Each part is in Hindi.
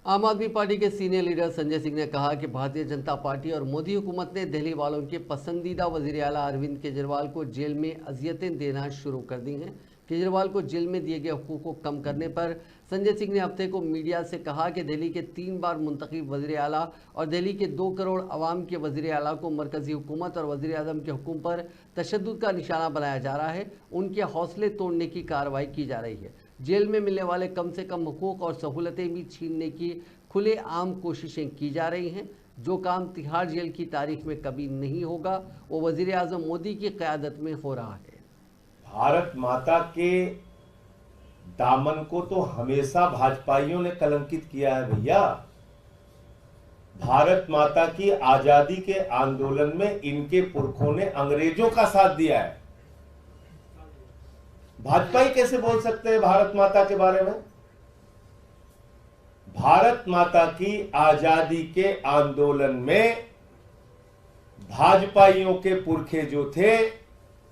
आम आदमी पार्टी के सीनियर लीडर संजय सिंह ने कहा कि भारतीय जनता पार्टी और मोदी हुकूमत ने दिल्ली वालों के पसंदीदा वजीर आला अरविंद केजरीवाल को जेल में अजियतें देना शुरू कर दी हैं। केजरीवाल को जेल में दिए गए हुकूक को कम करने पर संजय सिंह ने हफ्ते को मीडिया से कहा कि दिल्ली के 3 बार मुंतखब वजीर आला और दिल्ली के 2 करोड़ अवाम के वजीर आला को मरकजी हुकूमत और वजीर आजम के हुक्म पर तशद्दुद का निशाना बनाया जा रहा है, उनके हौसले तोड़ने की कार्रवाई की जा रही है। जेल में मिलने वाले कम से कम हुकूक और सहूलतें भी छीनने की खुलेआम कोशिशें की जा रही हैं। जो काम तिहाड़ जेल की तारीख में कभी नहीं होगा वो वजीर आजम मोदी की क़यादत में हो रहा है। भारत माता के दामन को तो हमेशा भाजपाइयों ने कलंकित किया है भैया। भारत माता की आजादी के आंदोलन में इनके पुरखों ने अंग्रेजों का साथ दिया है। भाजपाई कैसे बोल सकते हैं भारत माता के बारे में? भारत माता की आजादी के आंदोलन में भाजपाइयों के पुरखे जो थे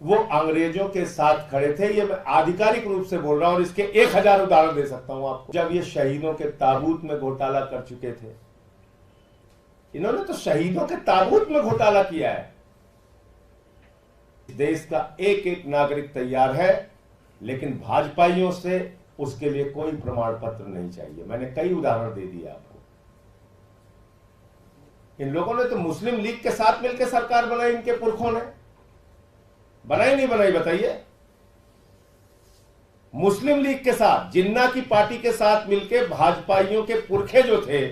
वो अंग्रेजों के साथ खड़े थे। ये मैं आधिकारिक रूप से बोल रहा हूं और इसके 1000 उदाहरण दे सकता हूं आपको। जब ये शहीदों के ताबूत में घोटाला कर चुके थे, इन्होंने तो शहीदों के ताबूत में घोटाला किया है। देश का एक एक नागरिक तैयार है, लेकिन भाजपाइयों से उसके लिए कोई प्रमाण पत्र नहीं चाहिए। मैंने कई उदाहरण दे दिए आपको। इन लोगों ने तो मुस्लिम लीग के साथ मिलकर सरकार बनाई, इनके पुरखों ने बनाई नहीं बनाई बताइए? मुस्लिम लीग के साथ, जिन्ना की पार्टी के साथ मिलकर भाजपाइयों के पुरखे जो थे